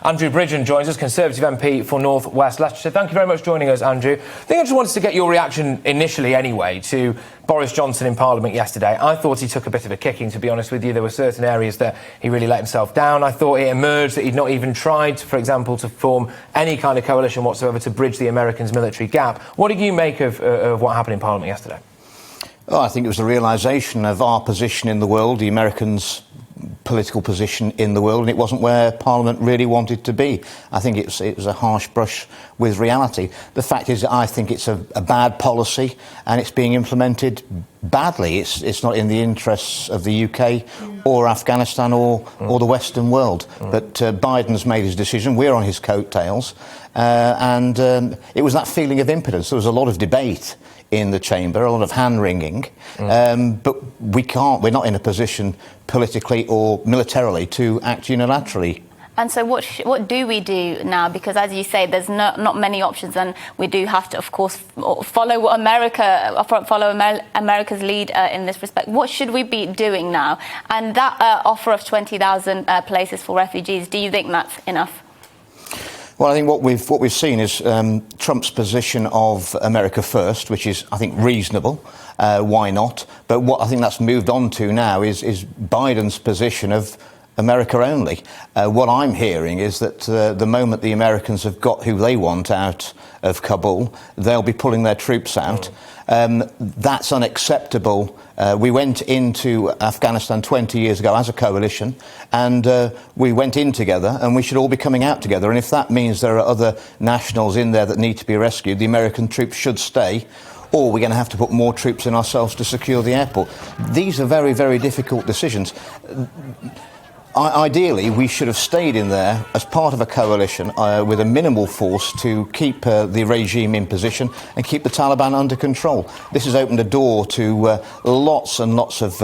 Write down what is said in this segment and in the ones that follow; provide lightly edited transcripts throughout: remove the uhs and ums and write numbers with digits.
Andrew Bridgen joins us, Conservative MP for North West Leicestershire. Thank you very much for joining us, Andrew. I think I just wanted to get your reaction initially anyway to Boris Johnson in Parliament yesterday. I thought he took a bit of a kicking, to be honest with you. There were certain areas that he really let himself down. I thought it emerged that he'd not even tried, for example, to form any kind of coalition whatsoever to bridge the Americans' military gap. What did you make of what happened in Parliament yesterday? Well, I think it was a realisation of our position in the world, the Americans' political position in the world, and it wasn't where Parliament really wanted to be. I think it was a harsh brush with reality. The fact is that I think it's a bad policy and it's being implemented badly. It's not in the interests of the UK or Afghanistan or the Western world. But Biden's made his decision. We're on his coattails. And it was that feeling of impotence. There was a lot of debate in the chamber, a lot of hand-wringing, but we're not in a position politically or militarily to act unilaterally. And so what do we do now? Because, as you say, there's not many options, and we do have to, of course, follow America's lead in this respect. What should we be doing now? And that offer of 20,000 places for refugees, do you think that's enough? Well, I think what we've seen is Trump's position of America first, which is, I think, reasonable. Why not? But what I think that's moved on to now is Biden's position of America only. What I'm hearing is that the moment the Americans have got who they want out of Kabul, they'll be pulling their troops out. That's unacceptable. We went into Afghanistan 20 years ago as a coalition, and we went in together, and we should all be coming out together. And if that means there are other nationals in there that need to be rescued, the American troops should stay, or we're going to have to put more troops in ourselves to secure the airport. These are very, very difficult decisions. Ideally, we should have stayed in there as part of a coalition with a minimal force to keep the regime in position and keep the Taliban under control. This has opened a door to lots and lots of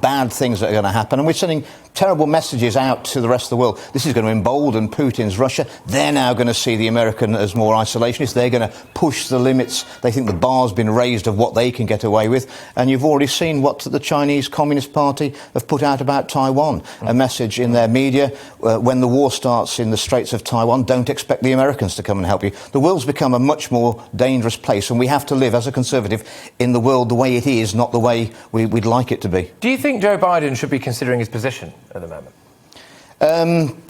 bad things that are going to happen, and we're sending terrible messages out to the rest of the world. This is going to embolden Putin's Russia. They're now going to see the American as more isolationist. They're going to push the limits. They think the bar's been raised of what they can get away with. And you've already seen what the Chinese Communist Party have put out about Taiwan. A message in their media, when the war starts in the Straits of Taiwan, don't expect the Americans to come and help you. The world's become a much more dangerous place, and we have to live as a Conservative in the world the way it is, not the way we'd like it to be. Do you think Joe Biden should be considering his position at the moment?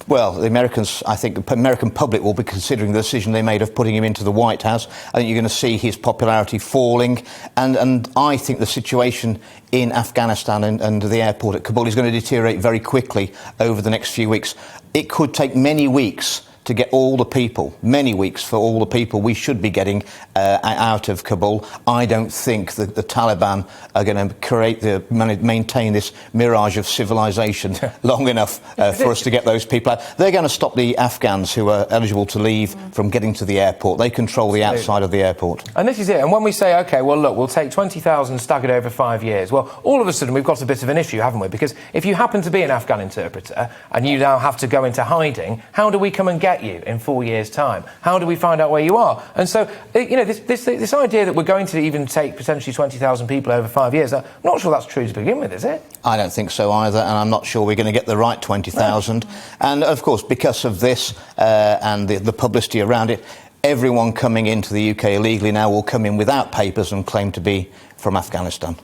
Well, the Americans, I think the American public will be considering the decision they made of putting him into the White House. I think you're going to see his popularity falling, and I think the situation in Afghanistan and the airport at Kabul is going to deteriorate very quickly over the next few weeks. It could take many weeks to get all the people, many weeks for all the people we should be getting out of Kabul. I don't think that the Taliban are going to maintain this mirage of civilization long enough for us to get those people out. They're going to stop the Afghans who are eligible to leave from getting to the airport. They control the outside of the airport. And this is it. And when we say, OK, well, look, we'll take 20,000 staggered over 5 years, well, all of a sudden we've got a bit of an issue, haven't we? Because if you happen to be an Afghan interpreter and you now have to go into hiding, how do we come and get you in 4 years' time? How do we find out where you are? And so, you know, this idea that we're going to even take potentially 20,000 people over 5 years, I'm not sure that's true to begin with, is it? I don't think so either, and I'm not sure we're going to get the right 20,000. No. And, of course, because of this and the publicity around it, everyone coming into the UK illegally now will come in without papers and claim to be from Afghanistan.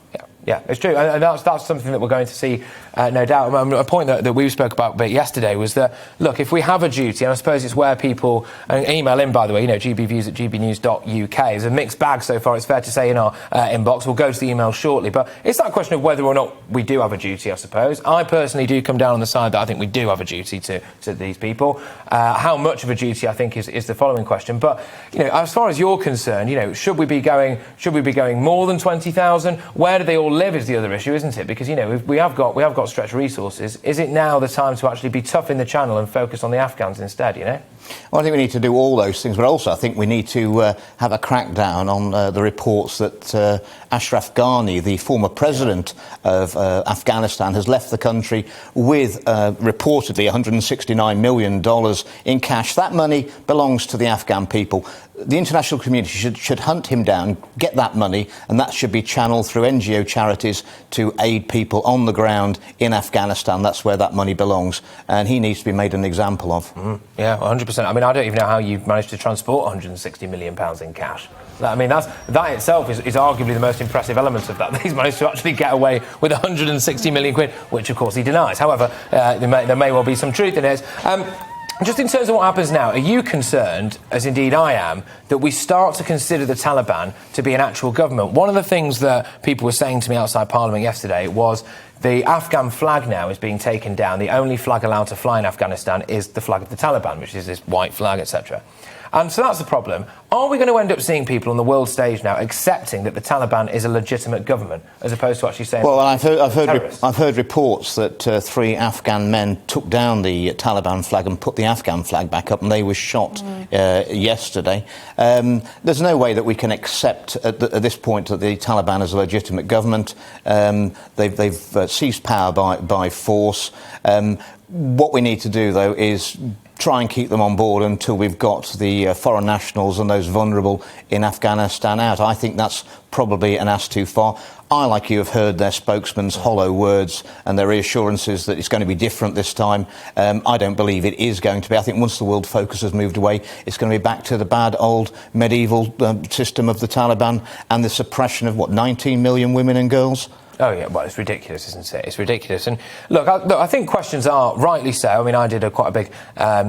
Yeah, it's true, and that's something that we're going to see, no doubt. A point that we spoke about a bit yesterday was that, look, if we have a duty, and I suppose it's where people email in, by the way, you know, gbviews@gbnews.uk. There's a mixed bag so far, it's fair to say, in our inbox. We'll go to the email shortly, but it's that question of whether or not we do have a duty, I suppose. I personally do come down on the side that I think we do have a duty to these people. How much of a duty, I think, is the following question. But, you know, as far as you're concerned, you know, should we be going more than 20,000? Where do they all live is the other issue, isn't it? Because, you know, we have got stretched resources. Is it now the time to actually be tough in the channel and focus on the Afghans instead, you know? Well, I think we need to do all those things, but also I think we need to have a crackdown on the reports that Ashraf Ghani, the former president of Afghanistan, has left the country with reportedly $169 million in cash. That money belongs to the Afghan people. the international community should hunt him down, get that money, and that should be channeled through NGO charities to aid people on the ground in Afghanistan. That's where that money belongs, and he needs to be made an example of. Yeah, 100%. I mean, I don't even know how you managed to transport £160 million in cash. I mean, that itself is arguably the most impressive element of that. He's managed to actually get away with 160 million quid, which of course he denies. However, there may well be some truth in it. Just in terms of what happens now, are you concerned, as indeed I am, that we start to consider the Taliban to be an actual government? One of the things that people were saying to me outside Parliament yesterday was the Afghan flag now is being taken down. The only flag allowed to fly in Afghanistan is the flag of the Taliban, which is this white flag, etc. And so that's the problem. Are we going to end up seeing people on the world stage now accepting that the Taliban is a legitimate government, as opposed to actually saying... Well, I've heard reports that 3 Afghan men took down the Taliban flag and put the Afghan flag back up, and they were shot yesterday. There's no way that we can accept at this point that the Taliban is a legitimate government. They've seized power by force. What we need to do, though, is try and keep them on board until we've got the foreign nationals and those vulnerable in Afghanistan out. I think that's probably an ask too far. I, like you, have heard their spokesman's hollow words and their reassurances that it's going to be different this time. I don't believe it is going to be. I think once the world focus has moved away, it's going to be back to the bad old medieval system of the Taliban and the suppression of, 19 million women and girls? Oh, yeah, well, it's ridiculous, isn't it? It's ridiculous. And look, I think questions are rightly so. I mean, I did quite a big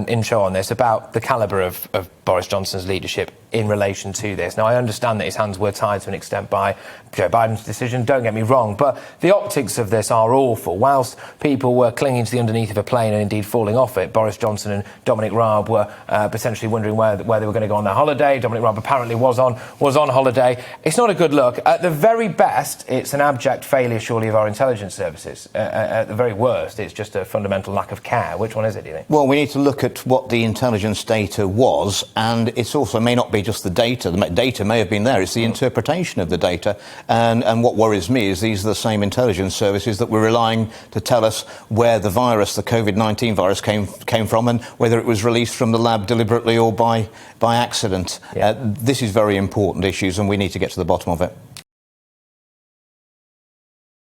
intro on this about the calibre of Boris Johnson's leadership in relation to this. Now, I understand that his hands were tied to an extent by Joe Biden's decision, don't get me wrong, but the optics of this are awful. Whilst people were clinging to the underneath of a plane and indeed falling off it, Boris Johnson and Dominic Raab were potentially wondering where they were going to go on their holiday. Dominic Raab apparently was on holiday. It's not a good look. At the very best, it's an abject failure, surely, of our intelligence services. At the very worst, it's just a fundamental lack of care. Which one is it, do you think? Well, we need to look at what the intelligence data was, and it's also may not be just the data. The data may have been there. It's the interpretation of the data. And what worries me is these are the same intelligence services that were relying to tell us where the virus, the COVID-19 virus, came from, and whether it was released from the lab deliberately or by accident. Yeah. This is very important issues, and we need to get to the bottom of it.